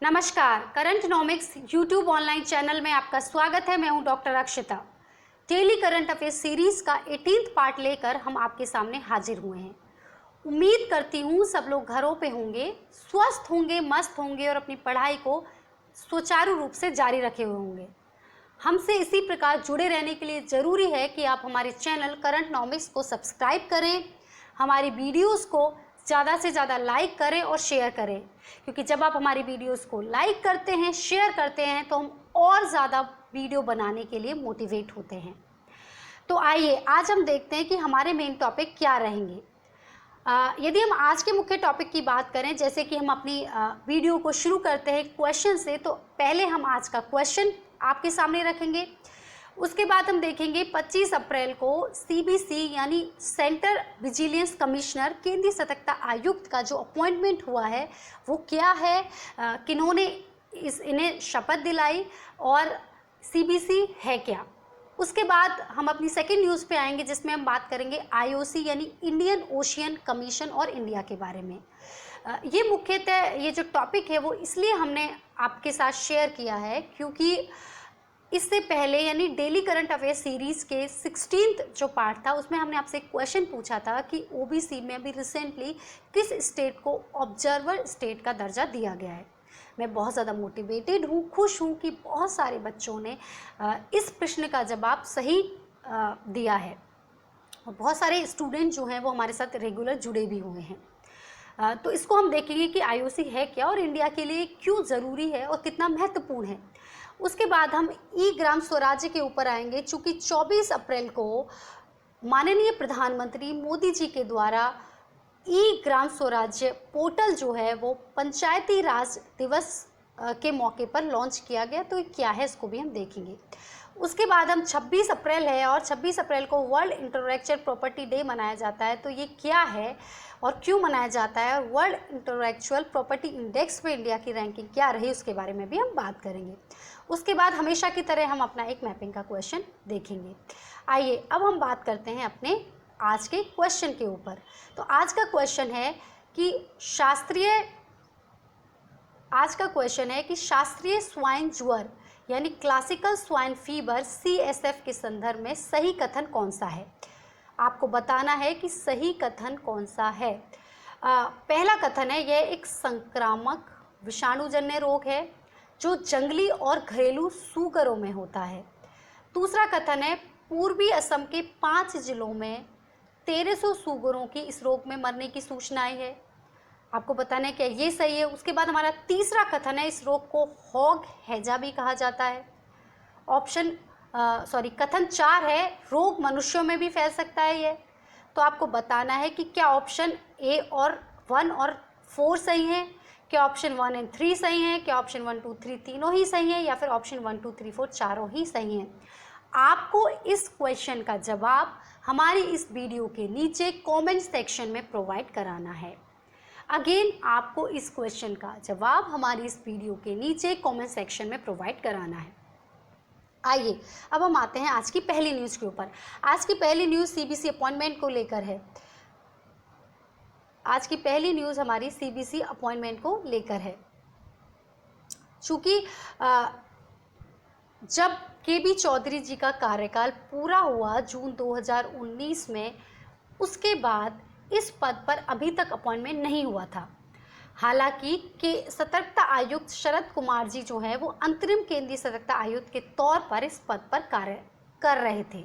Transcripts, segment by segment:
नमस्कार, करंटनॉमिक्स YouTube online channel में आपका स्वागत है। मैं हूं doctor Akshita. Daily current affair series का 18th पार्ट लेकर हम आपके सामने हाजिर हुए हैं। उम्मीद करती हूं सब लोग घरों पे होंगे, स्वस्थ होंगे, मस्त होंगे और अपनी पढ़ाई को सुचारू रूप से जारी रखे हुए होंगे। हमसे इसी प्रकार जुड़े रहने के लिए ज़रूरी है कि आप हमारे चैनल करंटनॉमिक्स को सब्सक्राइब करें, हमारी वीडियोस को ज़्यादा से ज़्यादा लाइक करें और शेयर करें, क्योंकि जब आप हमारी वीडियोस को लाइक करते हैं, शेयर करते हैं तो हम और ज़्यादा वीडियो बनाने के लिए मोटिवेट होते हैं। तो आइए आज हम देखते हैं कि हमारे मेन टॉपिक क्या रहेंगे। यदि हम आज के मुख्य टॉपिक की बात करें, जैसे कि हम अपनी वीडियो को शुरू करते हैं क्वेश्चन से, तो पहले हम आज का क्वेश्चन आपके सामने रखेंगे। उसके बाद हम देखेंगे 25 अप्रैल को सीबीसी यानी सेंटर विजिलेंस कमिश्नर, केंद्रीय सतर्कता आयुक्त का जो अपॉइंटमेंट हुआ है वो क्या है, किन्होंने इन्हें शपथ दिलाई और सीबीसी है क्या। उसके बाद हम अपनी सेकेंड न्यूज़ पे आएंगे, जिसमें हम बात करेंगे आईओसी यानी इंडियन ओशियन कमीशन और इंडिया के बारे में। ये मुख्यतः ये जो टॉपिक है वो इसलिए हमने आपके साथ शेयर किया है क्योंकि इससे पहले यानी डेली करंट अफेयर सीरीज़ के 16th जो पार्ट था उसमें हमने आपसे एक क्वेश्चन पूछा था कि ओबीसी में अभी रिसेंटली किस स्टेट को ऑब्जर्वर स्टेट का दर्जा दिया गया है। मैं बहुत ज़्यादा मोटिवेटेड हूँ, खुश हूँ कि बहुत सारे बच्चों ने इस प्रश्न का जवाब सही दिया है और बहुत सारे स्टूडेंट जो हैं वो हमारे साथ रेगुलर जुड़े भी हुए हैं। तो इसको हम देखेंगे कि आईओसी है क्या और इंडिया के लिए क्यों ज़रूरी है और कितना महत्वपूर्ण है। उसके बाद हम ई ग्राम स्वराज्य के ऊपर आएंगे, चूँकि 24 अप्रैल को माननीय प्रधानमंत्री मोदी जी के द्वारा ई ग्राम स्वराज्य पोर्टल जो है वो पंचायती राज दिवस के मौके पर लॉन्च किया गया, तो ये क्या है इसको भी हम देखेंगे। उसके बाद हम 26 अप्रैल है और 26 अप्रैल को वर्ल्ड इंटेलेक्चुअल प्रॉपर्टी डे मनाया जाता है, तो ये क्या है और क्यों मनाया जाता है, और वर्ल्ड इंटेलेक्चुअल प्रॉपर्टी इंडेक्स में इंडिया की रैंकिंग क्या रही उसके बारे में भी हम बात करेंगे। उसके बाद हमेशा की तरह हम अपना एक मैपिंग का क्वेश्चन देखेंगे। आइए अब हम बात करते हैं अपने आज के क्वेश्चन के ऊपर। तो आज का क्वेश्चन है कि शास्त्रीय स्वाइन ज्वर यानी क्लासिकल स्वाइन फीवर CSF के संदर्भ में सही कथन कौन सा है। आपको बताना है कि सही कथन कौन सा है। पहला कथन है यह एक संक्रामक विषाणुजन्य रोग है जो जंगली और घरेलू सूगरों में होता है। दूसरा कथन है पूर्वी असम के 5 जिलों में 1300 सूगरों की इस रोग में मरने की सूचना आई है। आपको बताना है क्या ये सही है। उसके बाद हमारा तीसरा कथन है इस रोग को हॉग हैजा भी कहा जाता है। कथन 4 है रोग मनुष्यों में भी फैल सकता है ये। तो आपको बताना है कि क्या ऑप्शन ए और 1 और 4 सही है, क्या ऑप्शन 1 और 3 सही है, क्या ऑप्शन 1, 2, 3 तीनों ही सही है, या फिर ऑप्शन 1, 2, 3, 4 चारों ही सही हैं। आपको इस क्वेश्चन का जवाब हमारी इस वीडियो के नीचे कमेंट सेक्शन में प्रोवाइड कराना है। अगेन आपको इस क्वेश्चन का जवाब हमारी इस वीडियो के नीचे कमेंट सेक्शन में प्रोवाइड कराना है। आइए अब हम आते हैं आज की पहली न्यूज़ के ऊपर। आज की पहली न्यूज़ सीबीसी अपॉइंटमेंट को लेकर है। आज की पहली न्यूज़ हमारी सीबीसी अपॉइंटमेंट को लेकर है। चूँकि जब केबी चौधरी जी का कार्यकाल पूरा हुआ जून 2019 में, उसके बाद इस पद पर अभी तक अपॉइंटमेंट नहीं हुआ था। हालांकि के सतर्कता आयुक्त शरद कुमार जी जो है वो अंतरिम केंद्रीय सतर्कता आयुक्त के तौर पर इस पद पर कार्य कर रहे थे।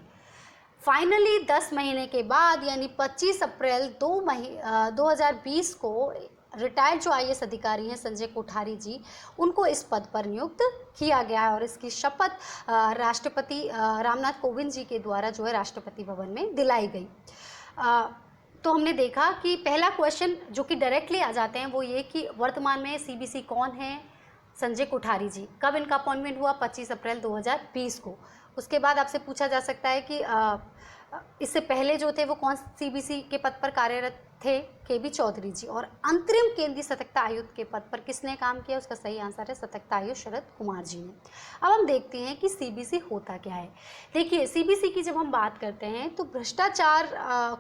फाइनली 10 महीने के बाद यानी 25 अप्रैल 2020 को रिटायर्ड जो IAS अधिकारी हैं संजय कोठारी जी, उनको इस पद पर नियुक्त किया गया है और इसकी शपथ राष्ट्रपति रामनाथ कोविंद जी के द्वारा जो है राष्ट्रपति भवन में दिलाई गई। तो हमने देखा कि पहला क्वेश्चन जो कि डायरेक्टली आ जाते हैं वो ये कि वर्तमान में CBC कौन है, संजय कोठारी जी। कब इनका अपॉइंटमेंट हुआ, 25 अप्रैल 2020 को। उसके बाद आपसे पूछा जा सकता है कि इससे पहले जो थे वो कौन सीबीसी के पद पर कार्यरत थे? केबी चौधरी जी। और अंतरिम केंद्रीय सतर्कता आयुक्त के पद पर किसने काम किया? उसका सही आंसर है सतर्कता आयुक्त शरद कुमार जी ने। अब हम देखते हैं कि सीबीसी होता क्या है। देखिए, सीबीसी की जब हम बात करते हैं तो भ्रष्टाचार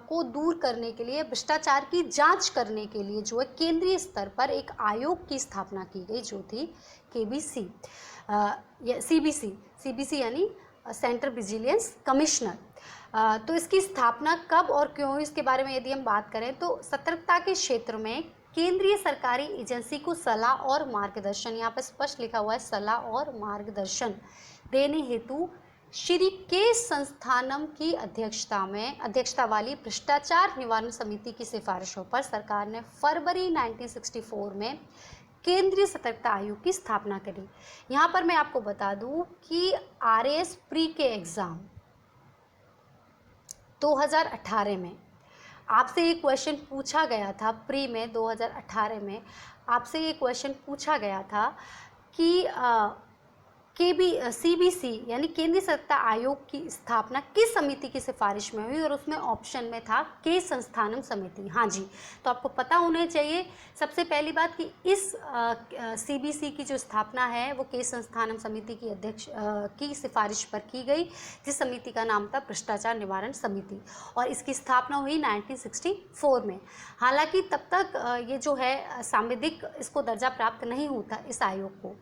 को दूर करने के लिए, भ्रष्टाचार की जांच करने के लिए जो है केंद्रीय स्तर पर एक आयोग की स्थापना की गई जो थी केबीसी या सीबीसी यानी सेंट्रल विजिलेंस कमिश्नर। तो इसकी स्थापना कब और क्यों हुई, इसके बारे में यदि हम बात करें तो सतर्कता के क्षेत्र में केंद्रीय सरकारी एजेंसी को सलाह और मार्गदर्शन, यहाँ पर स्पष्ट लिखा हुआ है सलाह और मार्गदर्शन देने हेतु श्री के संस्थानम की अध्यक्षता वाली भ्रष्टाचार निवारण समिति की सिफारिशों पर सरकार ने फरवरी 1964 में केंद्रीय सतर्कता आयोग की स्थापना करी। यहाँ पर मैं आपको बता दूं कि RAS प्री के एग्ज़ाम 2018 में आपसे ये क्वेश्चन पूछा गया था। प्री में 2018 में आपसे ये क्वेश्चन पूछा गया था कि सीबीसी यानी केंद्रीय सतर्कता आयोग की स्थापना किस समिति की सिफारिश में हुई, और उसमें ऑप्शन में था के संस्थानम समिति। हाँ जी, तो आपको पता होना चाहिए सबसे पहली बात कि इस सीबीसी की जो स्थापना है वो के संस्थानम समिति की अध्यक्ष की सिफारिश पर की गई, जिस समिति का नाम था भ्रष्टाचार निवारण समिति, और इसकी स्थापना हुई 1964 में। हालांकि तब तक ये जो है सांविधिक इसको दर्जा प्राप्त नहीं होता इस आयोग को।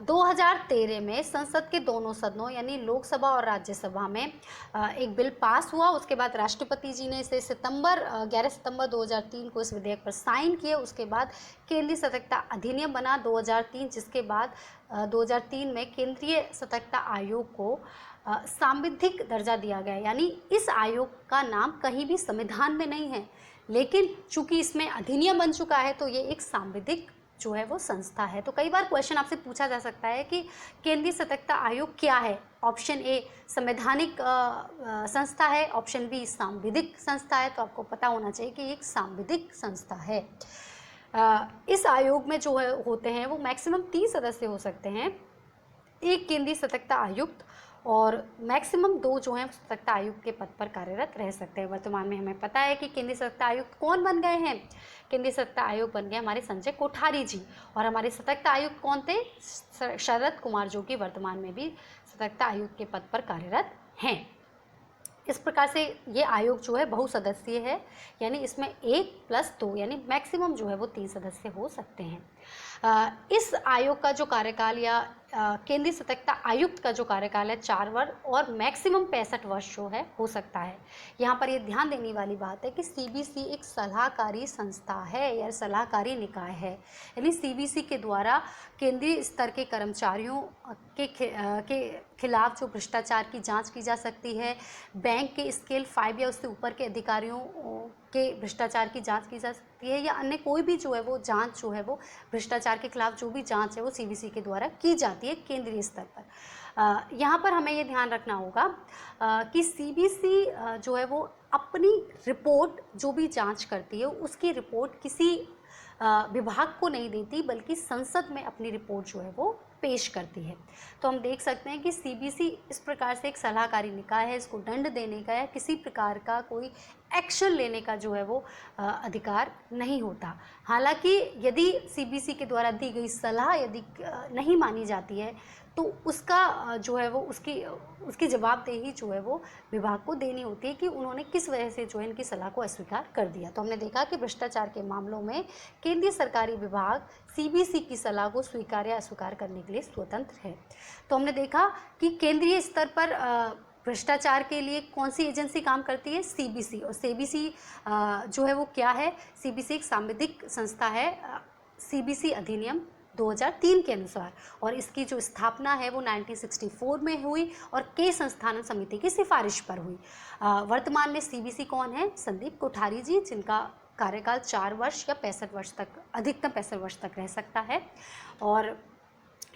2013 में संसद के दोनों सदनों यानी लोकसभा और राज्यसभा में एक बिल पास हुआ। उसके बाद राष्ट्रपति जी ने इसे 11 सितंबर 2003 को इस विधेयक पर साइन किए। उसके बाद केंद्रीय सतर्कता अधिनियम बना 2003, जिसके बाद 2003 में केंद्रीय सतर्कता आयोग को सांविधिक दर्जा दिया गया। यानी इस आयोग का नाम कहीं भी संविधान में नहीं है, लेकिन चूंकि इसमें अधिनियम बन चुका है तो ये एक सांविधिक जो है वो संस्था है। तो कई बार क्वेश्चन आपसे पूछा जा सकता है कि केंद्रीय सतर्कता आयोग क्या है। ऑप्शन ए संवैधानिक संस्था है, ऑप्शन बी सांविधिक संस्था है। तो आपको पता होना चाहिए कि एक सांविधिक संस्था है। इस आयोग में जो है होते हैं वो मैक्सिमम 3 सदस्य हो सकते हैं, एक केंद्रीय सतर्कता आयुक्त और मैक्सिमम 2 जो हैं सतर्कता आयुक्त के पद पर कार्यरत रह सकते हैं। वर्तमान में हमें पता है कि केंद्रीय सतर्कता आयुक्त कौन बन गए हैं। केंद्रीय सतर्कता आयोग बन गए हमारे संजय कोठारी जी, और हमारे सतर्कता आयुक्त कौन थे? शरद कुमार, जो कि वर्तमान में भी सतर्कता आयुक्त के पद पर कार्यरत हैं। इस प्रकार से ये आयोग जो है बहुसदस्यीय है, यानी इसमें 1 + 2 यानी मैक्सिमम जो है वो 3 सदस्य हो सकते हैं। इस आयोग का जो कार्यकाल या केंद्रीय सतर्कता आयुक्त का जो कार्यकाल है 4 वर्ष और मैक्सिमम 65 वर्ष जो है हो सकता है। यहाँ पर ये ध्यान देने वाली बात है कि सीबीसी एक सलाहकारी संस्था है या सलाहकारी निकाय है, यानी सीबीसी के द्वारा केंद्रीय स्तर के कर्मचारियों के खिलाफ जो भ्रष्टाचार की जांच की जा सकती है, बैंक के स्केल 5 या उससे ऊपर के अधिकारियों के भ्रष्टाचार की जांच की जा सकती है, या अन्य कोई भी जो है वो जांच जो है वो भ्रष्टाचार के खिलाफ जो भी जांच है वो सीबीसी के द्वारा की जाती है केंद्रीय स्तर पर। यहाँ पर हमें ये ध्यान रखना होगा कि सीबीसी जो है वो अपनी रिपोर्ट जो भी जांच करती है उसकी रिपोर्ट किसी विभाग को नहीं देती, बल्कि संसद में अपनी रिपोर्ट जो है वो पेश करती है। तो हम देख सकते हैं कि सीबीसी इस प्रकार से एक सलाहकारी निकाय है, इसको दंड देने का या किसी प्रकार का कोई एक्शन लेने का जो है वो अधिकार नहीं होता। हालांकि यदि सीबीसी के द्वारा दी गई सलाह यदि नहीं मानी जाती है तो उसका जो है वो उसकी जवाबदेही जो है वो विभाग को देनी होती है कि उन्होंने किस वजह से जो है इनकी सलाह को अस्वीकार कर दिया। तो हमने देखा कि भ्रष्टाचार के मामलों में केंद्रीय सरकारी विभाग सीबीसी की सलाह को स्वीकार या अस्वीकार करने के लिए स्वतंत्र है। तो हमने देखा कि केंद्रीय स्तर पर भ्रष्टाचार के लिए कौन सी एजेंसी काम करती है? सीबीसी। और सीबीसी जो है वो क्या है? सीबीसी एक सांविधिक संस्था है सीबीसी अधिनियम 2003 के अनुसार, और इसकी जो स्थापना है वो 1964 में हुई और के संस्थानम समिति की सिफारिश पर हुई। वर्तमान में सीबीसी कौन है? संदीप कोठारी जी, जिनका कार्यकाल 4 वर्ष या 65 वर्ष तक, अधिकतम 65 वर्ष तक रह सकता है, और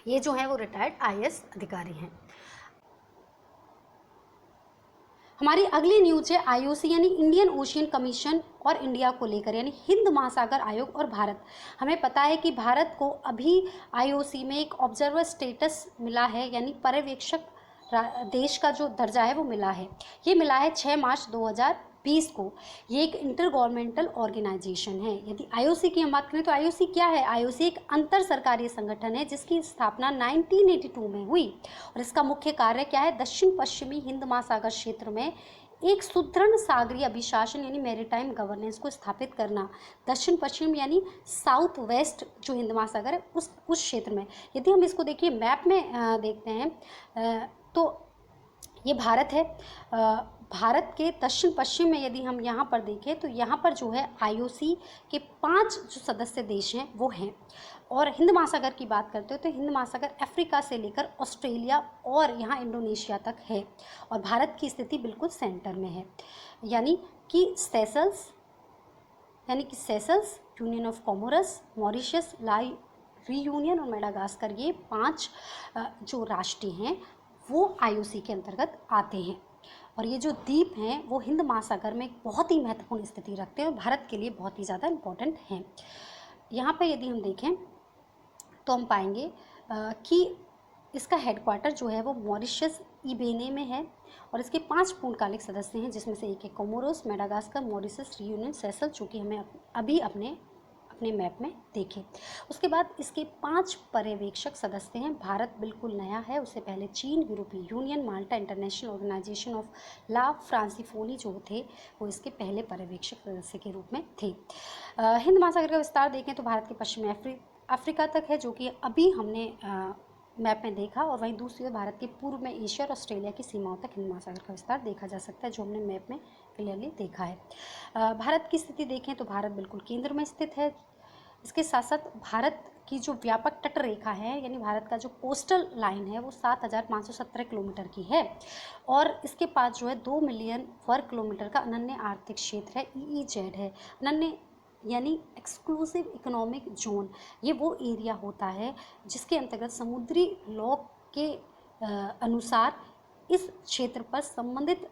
ये जो है वो रिटायर्ड IAS अधिकारी हैं। हमारी अगली न्यूज है IOC यानी इंडियन ओशियन कमीशन और इंडिया को लेकर, यानी हिंद महासागर आयोग और भारत। हमें पता है कि भारत को अभी IOC में एक ऑब्जर्वर स्टेटस मिला है, यानी पर्यवेक्षक देश का जो दर्जा है वो मिला है। ये मिला है 6 मार्च 2020 को। ये एक इंटर गवर्नमेंटल ऑर्गेनाइजेशन है। यदि आईओसी की हम बात करें तो आईओसी क्या है? आईओसी एक अंतर सरकारी संगठन है जिसकी स्थापना 1982 में हुई और इसका मुख्य कार्य क्या है? दक्षिण पश्चिमी हिंद महासागर क्षेत्र में एक सुदृढ़ सागरीय अभिशासन यानी मैरीटाइम गवर्नेंस को स्थापित करना। दक्षिण पश्चिम यानी साउथ वेस्ट जो हिंद महासागर है उस क्षेत्र में। यदि हम इसको देखिए मैप में देखते हैं तो ये भारत है। भारत के दक्षिण पश्चिम में यदि हम यहाँ पर देखें तो यहाँ पर जो है आईओसी के 5 जो सदस्य देश हैं वो हैं। और हिंद महासागर की बात करते हो तो हिंद महासागर अफ्रीका से लेकर ऑस्ट्रेलिया और यहाँ इंडोनेशिया तक है और भारत की स्थिति बिल्कुल सेंटर में है। यानी कि Seychelles union of Comoros, Mauritius, lie reunion और मेडागास्कर, ये 5 जो राष्ट्र हैं वो आईओसी के अंतर्गत आते हैं। और ये जो द्वीप हैं वो हिंद महासागर में एक बहुत ही महत्वपूर्ण स्थिति रखते हैं और भारत के लिए बहुत ही ज़्यादा इम्पोर्टेंट हैं। यहाँ पर यदि हम देखें तो हम पाएंगे कि इसका हेडक्वार्टर जो है वो मॉरिशस इबेने में है और इसके 5 पूर्णकालिक सदस्य हैं जिसमें से एक है कोमोरोस, मेडागास्कर, मॉरिशस, रियूनियन, सेशल, जो कि हमें अभी अपने मैप में देखें। उसके बाद इसके 5 पर्यवेक्षक सदस्य हैं। भारत बिल्कुल नया है, उससे पहले चीन, यूरोपीय union, Malta, international organisation of la Francophonie जो थे वो इसके पहले पर्यवेक्षक सदस्य के रूप में थे। हिंद महासागर का विस्तार देखें तो भारत के पश्चिम में अफ्रीका तक है जो कि अभी हमने मैप में देखा, और वहीं दूसरी ओर भारत के पूर्व में एशिया और ऑस्ट्रेलिया की सीमाओं तक हिंद महासागर का विस्तार देखा जा सकता है जो हमने मैप में क्लियरली देखा है। भारत की स्थिति देखें तो भारत बिल्कुल केंद्र में स्थित है। इसके साथ साथ भारत की जो व्यापक तट रेखा है यानी भारत का जो कोस्टल लाइन है वो 7,517 किलोमीटर की है और इसके पास जो है 2 मिलियन वर्ग किलोमीटर का अनन्य आर्थिक क्षेत्र है, EEZ है। अनन्य यानी एक्सक्लूसिव इकोनॉमिक जोन, ये वो एरिया होता है जिसके अंतर्गत समुद्री लॉ के अनुसार इस क्षेत्र पर संबंधित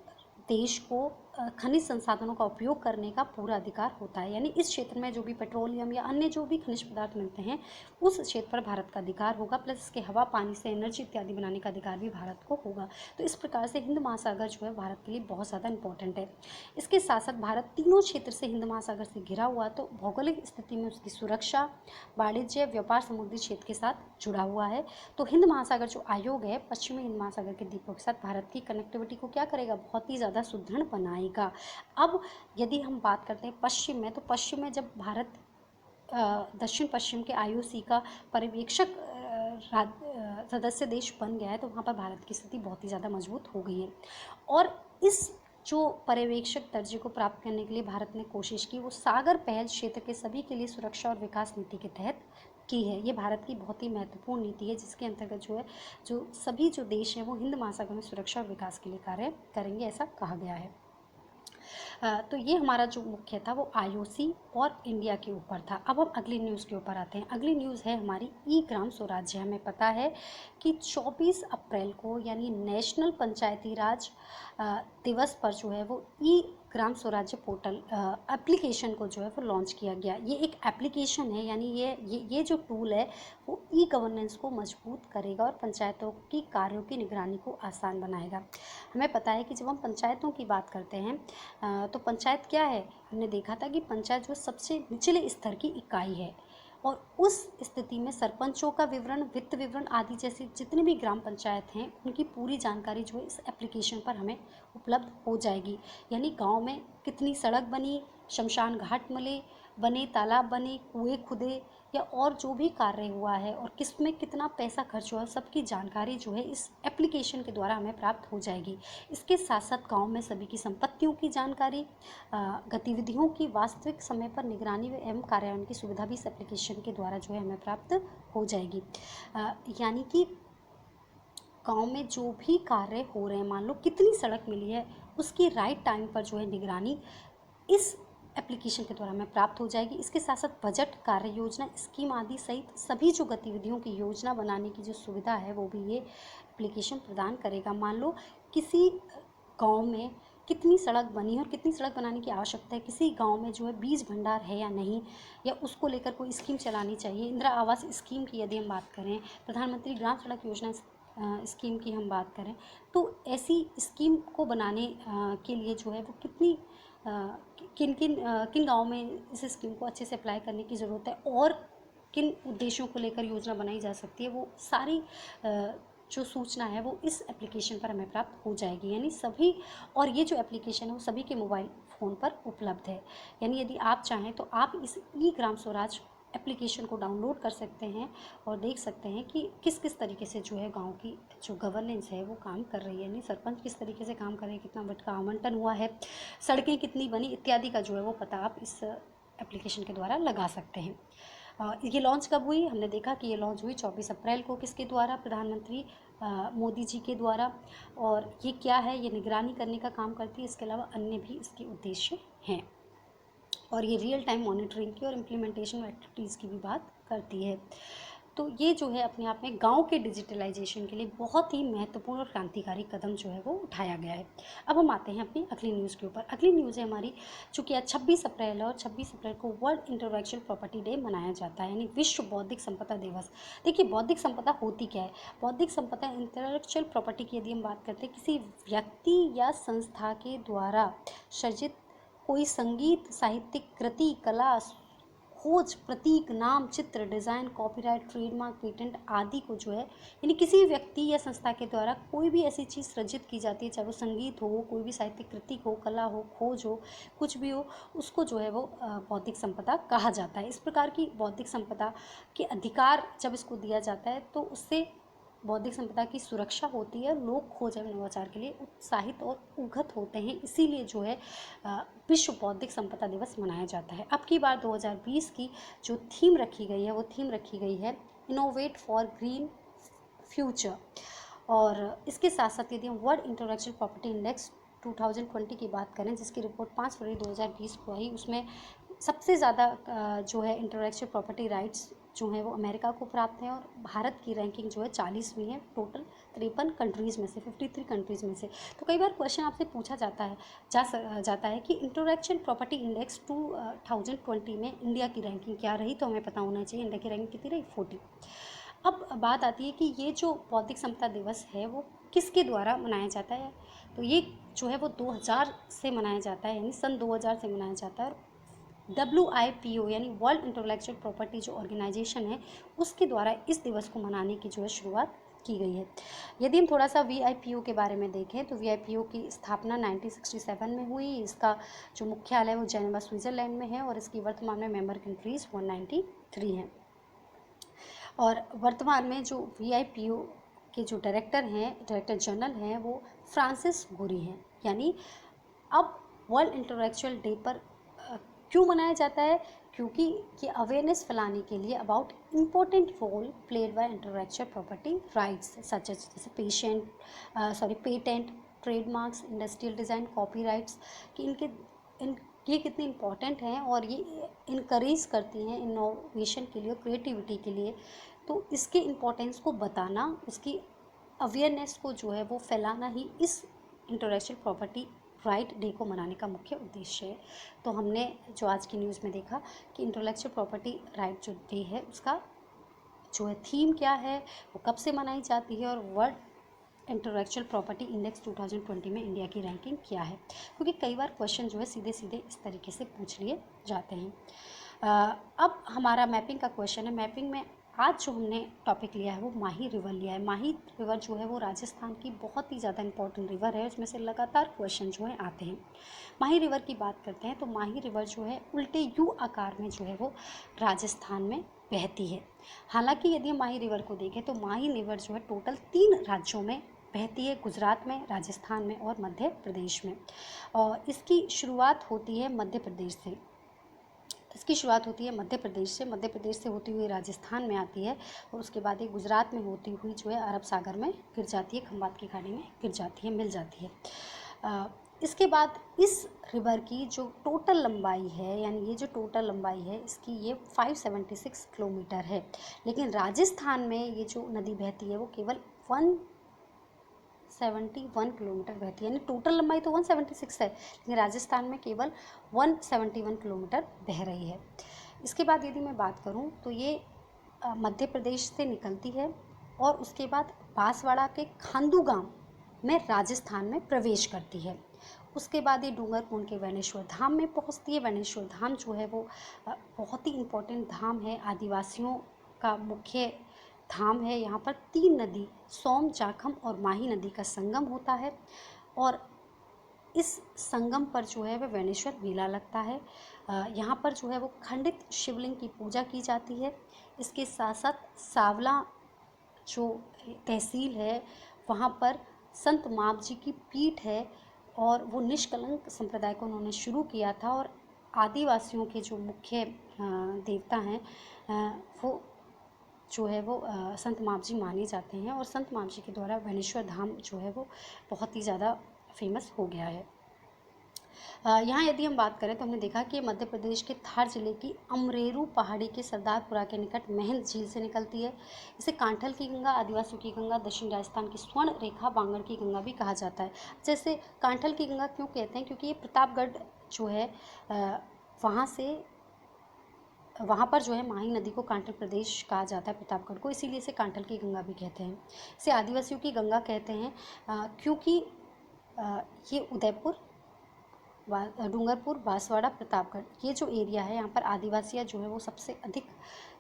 देश को खनिज संसाधनों का उपयोग करने का पूरा अधिकार होता है। यानी इस क्षेत्र में जो भी पेट्रोलियम या अन्य जो भी खनिज पदार्थ मिलते हैं उस क्षेत्र पर भारत का अधिकार होगा, प्लस इसके हवा पानी से एनर्जी इत्यादि बनाने का अधिकार भी भारत को होगा। तो इस प्रकार से हिंद महासागर जो है भारत के लिए बहुत ज़्यादा इंपॉर्टेंट है। इसके साथ साथ भारत तीनों क्षेत्र से हिंद महासागर से घिरा हुआ, तो भौगोलिक स्थिति में उसकी सुरक्षा, वाणिज्य, व्यापार समुद्री क्षेत्र के साथ जुड़ा हुआ है। तो हिंद महासागर जो आयोग है पश्चिमी हिंद महासागर के द्वीपों के साथ भारत की कनेक्टिविटी को क्या करेगा? बहुत ही ज़्यादा सुदृढ़ बनाएगा। अब यदि हम बात करते हैं पश्चिम में, तो पश्चिम में जब भारत दक्षिण पश्चिम के आईओसी का पर्यवेक्षक सदस्य देश बन गया है तो वहाँ पर भारत की स्थिति बहुत ही ज़्यादा मजबूत हो गई है। और इस जो पर्यवेक्षक दर्जे को प्राप्त करने के लिए भारत ने कोशिश की वो सागर पहल क्षेत्र के सभी के लिए सुरक्षा और विकास नीति के तहत की है। ये भारत की बहुत ही महत्वपूर्ण नीति है जिसके अंतर्गत जो है जो सभी जो देश हैं वो हिंद महासागर में सुरक्षा और विकास के लिए कार्य करेंगे, ऐसा कहा गया है। तो ये हमारा जो मुख्य था वो आईओसी और इंडिया के ऊपर था। अब हम अगली न्यूज़ के ऊपर आते हैं। अगली न्यूज़ है हमारी ई ग्राम स्वराज्य। हमें पता है कि 24 अप्रैल को यानी नेशनल पंचायती राज दिवस पर जो है वो ई ग्राम स्वराज्य पोर्टल एप्लीकेशन को जो है वो लॉन्च किया गया। ये एक एप्लीकेशन है यानी ये जो टूल है वो ई गवर्नेंस को मजबूत करेगा और पंचायतों की कार्यों की निगरानी को आसान बनाएगा। हमें पता है कि जब हम पंचायतों की बात करते हैं तो पंचायत क्या है? हमने देखा था कि पंचायत जो सबसे निचले स्तर की इकाई है और उस स्थिति में सरपंचों का विवरण, वित्त विवरण आदि जैसी जितनी भी ग्राम पंचायत हैं उनकी पूरी जानकारी जो है इस एप्लीकेशन पर हमें उपलब्ध हो जाएगी। यानी गांव में कितनी सड़क बनी, शमशान घाट बने, तालाब बने, कुएं खुदे या और जो भी कार्य हुआ है और किस में कितना पैसा खर्च हुआ, सबकी जानकारी जो है इस एप्लीकेशन के द्वारा हमें प्राप्त हो जाएगी। इसके साथ साथ गांव में सभी की संपत्तियों की जानकारी, गतिविधियों की वास्तविक समय पर निगरानी एवं कार्यान्वयन की सुविधा भी इस एप्लीकेशन के द्वारा जो है हमें प्राप्त हो जाएगी। यानी कि गांव में जो भी कार्य हो रहे हैं, मान लो कितनी सड़क मिली है, उसकी राइट टाइम पर जो है निगरानी इस एप्लीकेशन के द्वारा हमें प्राप्त हो जाएगी। इसके साथ साथ बजट, कार्य योजना, स्कीम आदि सहित सभी जो गतिविधियों की योजना बनाने की जो सुविधा है वो भी ये एप्लीकेशन प्रदान करेगा। मान लो किसी गांव में कितनी सड़क बनी है और कितनी सड़क बनाने की आवश्यकता है, किसी गांव में जो है बीज भंडार है या नहीं, या उसको लेकर कोई स्कीम चलानी चाहिए। इंदिरा आवास स्कीम की यदि हम बात करें, प्रधानमंत्री ग्राम सड़क योजना स्कीम की हम बात करें तो ऐसी स्कीम को बनाने के लिए जो है वो किन गाँव में इस स्कीम को अच्छे से अप्लाई करने की ज़रूरत है और किन उद्देश्यों को लेकर योजना बनाई जा सकती है, वो सारी जो सूचना है वो इस एप्लीकेशन पर हमें प्राप्त हो जाएगी। यानी सभी, और ये जो एप्लीकेशन है वो सभी के मोबाइल फ़ोन पर उपलब्ध है। यानी यदि आप चाहें तो आप इस ई ग्राम स्वराज एप्लीकेशन को डाउनलोड कर सकते हैं और देख सकते हैं कि किस किस तरीके से जो है गांव की जो गवर्नेंस है वो काम कर रही है, यानी सरपंच किस तरीके से काम कर रहे हैं, कितना बट का आवंटन हुआ है, सड़कें कितनी बनी इत्यादि का जो है वो पता आप इस एप्लीकेशन के द्वारा लगा सकते हैं। ये लॉन्च कब हुई? हमने देखा कि ये लॉन्च हुई 24 अप्रैल को। किसके द्वारा? प्रधानमंत्री मोदी जी के द्वारा। और ये क्या है? ये निगरानी करने का काम करती है, इसके अलावा अन्य भी इसके उद्देश्य हैं। और ये रियल टाइम मॉनिटरिंग की और इम्प्लीमेंटेशन एक्टिविटीज़ की भी बात करती है। तो ये जो है अपने आप में गांव के डिजिटलाइजेशन के लिए बहुत ही महत्वपूर्ण और क्रांतिकारी कदम जो है वो उठाया गया है। अब हम आते हैं अपनी अगली न्यूज़ के ऊपर। अगली न्यूज़ है हमारी, चूँकि आज 26 अप्रैल है और 26 अप्रैल को वर्ल्ड इंटेलेक्चुअल प्रॉपर्टी डे मनाया जाता है, यानी विश्व बौद्धिक संपदा दिवस। देखिए बौद्धिक संपदा होती क्या है? बौद्धिक संपदा इंटेलेक्चुअल प्रॉपर्टी की यदि हम बात करते हैं, किसी व्यक्ति या संस्था के द्वारा सृजित कोई संगीत, साहित्यिक कृति, कला, खोज, प्रतीक, नाम, चित्र, डिज़ाइन, कॉपीराइट, ट्रेडमार्क, पेटेंट आदि को जो है, यानी किसी व्यक्ति या संस्था के द्वारा कोई भी ऐसी चीज़ सृजित की जाती है, चाहे वो संगीत हो, कोई भी साहित्यिक कृति हो, कला हो, खोज हो, कुछ भी हो, उसको जो है वो बौद्धिक संपदा कहा जाता है। इस प्रकार की बौद्धिक संपदा के अधिकार जब इसको दिया जाता है तो उससे बौद्धिक संपदा की सुरक्षा होती है, लोग खोज एवं नवाचार के लिए उत्साहित और उद्गत होते हैं, इसीलिए जो है विश्व बौद्धिक संपदा दिवस मनाया जाता है। अब की बार 2020 की जो थीम रखी गई है वो थीम रखी गई है इनोवेट फॉर ग्रीन फ्यूचर। और इसके साथ साथ यदि हम वर्ल्ड इंटेलेक्चुअल प्रॉपर्टी इंडेक्स 2020 की बात करें, जिसकी रिपोर्ट 5 फरवरी 2020 को आई, उसमें सबसे ज़्यादा जो है इंटेलेक्चुअल प्रॉपर्टी राइट्स जो हैं वो अमेरिका को प्राप्त हैं और भारत की रैंकिंग जो है 40वीं है टोटल 53 कंट्रीज़ में से, 53 कंट्रीज़ में से। तो कई बार क्वेश्चन आपसे पूछा जाता है कि इंटेलेक्चुअल प्रॉपर्टी इंडेक्स 2020 में इंडिया की रैंकिंग क्या रही, तो हमें पता होना चाहिए इंडिया की रैंकिंग कितनी रही, 40। अब बात आती है कि ये जो बौद्धिक संपदा दिवस है वो किसके द्वारा मनाया जाता है, तो ये जो है वो 2000 से मनाया जाता है, यानी सन 2000 से मनाया जाता है। और WIPO यानी वर्ल्ड इंटेलेक्चुअल प्रॉपर्टी जो ऑर्गेनाइजेशन है उसके द्वारा इस दिवस को मनाने की जो है शुरुआत की गई है। यदि हम थोड़ा सा WIPO के बारे में देखें तो WIPO की स्थापना 1967 में हुई। इसका जो मुख्यालय है वो जेनेवा स्विट्ज़रलैंड में है और इसकी वर्तमान में मेंबर कंट्रीज़ 193 हैं। और वर्तमान में जो WIPO के जो डायरेक्टर जनरल हैं वो फ्रांसिस गुरी हैं। यानी अब वर्ल्ड इंटेलेक्चुअल डे पर क्यों मनाया जाता है? क्योंकि ये अवेयरनेस फैलाने के लिए about important role played by intellectual property rights such as जैसे patent, trademarks, industrial design, copyrights कि ये कितने इम्पॉर्टेंट हैं और ये इनकरेज करती हैं इनोवेशन के लिए और क्रिएटिविटी के लिए। तो इसके इम्पोर्टेंस को बताना, उसकी अवेयरनेस को जो है वो फैलाना ही इस इंटेलेक्चुअल प्रॉपर्टी राइट डे को मनाने का मुख्य उद्देश्य है। तो हमने जो आज की न्यूज़ में देखा कि इंटेलेक्चुअल प्रॉपर्टी राइट जो डे है उसका जो है थीम क्या है, वो कब से मनाई जाती है और वर्ल्ड इंटेलेक्चुअल प्रॉपर्टी इंडेक्स 2020 में इंडिया की रैंकिंग क्या है, क्योंकि कई बार क्वेश्चन जो है सीधे सीधे इस तरीके से पूछ लिए जाते हैं। अब हमारा मैपिंग का क्वेश्चन है। मैपिंग में आज जो हमने टॉपिक लिया है वो माही रिवर लिया है। माही रिवर जो है वो राजस्थान की बहुत ही ज़्यादा इंपॉर्टेंट रिवर है, उसमें से लगातार क्वेश्चन जो है आते हैं। माही रिवर की बात करते हैं तो माही रिवर जो है उल्टे यू आकार में जो है वो राजस्थान में बहती है। हालांकि यदि हम माही रिवर को देखें तो माही रिवर जो है टोटल 3 राज्यों में बहती है, गुजरात में, राजस्थान में और मध्य प्रदेश में। और इसकी शुरुआत होती है मध्य प्रदेश से। मध्य प्रदेश से होती हुई राजस्थान में आती है और उसके बाद ये गुजरात में होती हुई जो है अरब सागर में गिर जाती है, खंबात की खाड़ी में गिर जाती है, मिल जाती है। इसके बाद इस रिवर की जो टोटल लंबाई है, यानी ये जो टोटल लंबाई है इसकी ये 576 किलोमीटर है, लेकिन राजस्थान में ये जो नदी बहती है वो केवल 171 किलोमीटर बहती है। यानी टोटल लंबाई तो 176 है, लेकिन राजस्थान में केवल 171 किलोमीटर बह रही है। इसके बाद यदि मैं बात करूं तो ये मध्य प्रदेश से निकलती है और उसके बाद बांसवाड़ा के खांडू गांव में राजस्थान में प्रवेश करती है। उसके बाद ये डूंगरपुर के वैनेश्वर धाम में पहुंचती है। वैनेश्वर धाम जो है वो बहुत ही इम्पोर्टेंट धाम है, आदिवासियों का मुख्य धाम है। यहाँ पर 3 नदी सोम, जाखम और माही नदी का संगम होता है और इस संगम पर जो है वह वैनेश्वर मेला लगता है। यहाँ पर जो है वो खंडित शिवलिंग की पूजा की जाती है। इसके साथ साथ सावला जो तहसील है वहाँ पर संत माप जी की पीठ है और वो निष्कलंक संप्रदाय को उन्होंने शुरू किया था और आदिवासियों के जो मुख्य देवता हैं वो जो है वो संत माप जी माने जाते हैं और संत माप जी के द्वारा वैनेश्वर धाम जो है वो बहुत ही ज़्यादा फेमस हो गया है। यहाँ यदि हम बात करें तो हमने देखा कि मध्य प्रदेश के धार जिले की अमरेरू पहाड़ी के सरदारपुरा के निकट महंत झील से निकलती है। इसे कांठल की गंगा, आदिवासियों की गंगा, दक्षिण राजस्थान की स्वर्ण रेखा, बांगड़ की गंगा भी कहा जाता है। जैसे कांठल की गंगा क्यों कहते हैं, क्योंकि ये प्रतापगढ़ जो है वहाँ पर जो है माही नदी को कांठल प्रदेश कहा जाता है, प्रतापगढ़ को, इसीलिए इसे कांठल की गंगा भी कहते हैं। इसे आदिवासियों की गंगा कहते हैं क्योंकि ये उदयपुर, डूंगरपुर, बांसवाड़ा, प्रतापगढ़ ये जो एरिया है यहाँ पर आदिवासियाँ जो है वो सबसे अधिक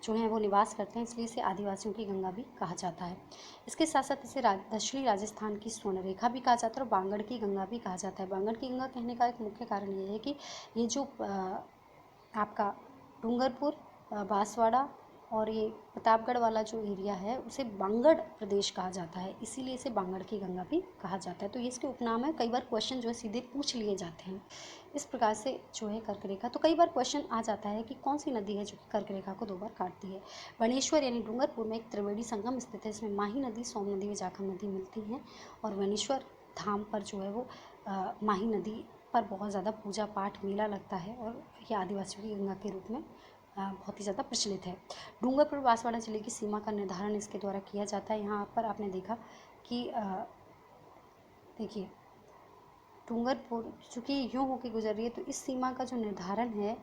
जो हैं वो निवास करते हैं, इसलिए इसे आदिवासियों की गंगा भी कहा जाता है। इसके साथ साथ इसे दक्षिणी राजस्थान की स्वर्ण रेखा भी कहा जाता है और बांगड़ की गंगा भी कहा जाता है। बांगड़ की गंगा कहने का एक मुख्य कारण ये है कि ये जो आपका डूंगरपुर, बांसवाड़ा और ये प्रतापगढ़ वाला जो एरिया है उसे बांगड़ प्रदेश कहा जाता है, इसीलिए इसे बांगड़ की गंगा भी कहा जाता है। तो ये इसके उपनाम है। कई बार क्वेश्चन जो है सीधे पूछ लिए जाते हैं इस प्रकार से जो है कर्क रेखा। तो कई बार क्वेश्चन आ जाता है कि कौन सी नदी है जो कि कर्क रेखा को 2 बार काटती है। वनेश्वर यानी डूंगरपुर में एक त्रिवेणी संगम स्थित है। इसमें माही नदी, सोम नदी व जाखम नदी मिलती हैं और वनेश्वर धाम पर जो है वो माही नदी पर बहुत ज़्यादा पूजा पाठ मेला लगता है और ये आदिवासियों की गंगा के रूप में बहुत ही ज़्यादा प्रचलित है। डूंगरपुर बांसवाड़ा जिले की सीमा का निर्धारण इसके द्वारा किया जाता है। यहाँ पर आपने देखा कि देखिए डूंगरपुर चूँकि यूँ होकर गुजर रही है तो इस सीमा का जो निर्धारण है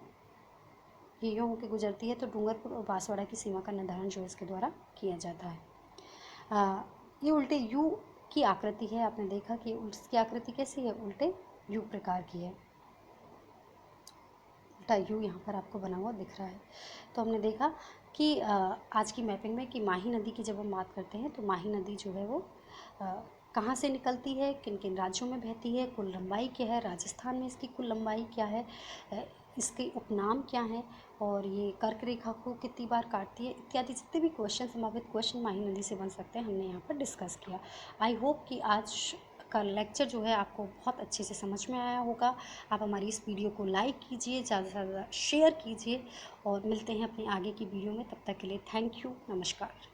ये यूँ होकर गुजरती है, तो डूंगरपुर और बांसवाड़ा की सीमा का निर्धारण जो है इसके द्वारा किया जाता है। ये उल्टे यू की आकृति है। आपने देखा कि इसकी आकृति कैसी है, उल्टे यू प्रकार की है। उल्टा यू यहाँ पर आपको बना हुआ दिख रहा है। तो हमने देखा कि आज की मैपिंग में कि माही नदी की जब हम बात करते हैं तो माही नदी जो है वो कहाँ से निकलती है, किन किन राज्यों में बहती है, कुल लंबाई क्या है, राजस्थान में इसकी कुल लंबाई क्या है, इसके उपनाम क्या हैं और ये कर्क रेखा को कितनी बार काटती है, इत्यादि जितने भी क्वेश्चन, संभावित क्वेश्चन माही नदी से बन सकते हैं हमने यहाँ पर डिस्कस किया। आई होप कि आज का लेक्चर जो है आपको बहुत अच्छे से समझ में आया होगा। आप हमारी इस वीडियो को लाइक कीजिए, ज़्यादा से ज़्यादा शेयर कीजिए और मिलते हैं अपनी आगे की वीडियो में। तब तक के लिए थैंक यू, नमस्कार।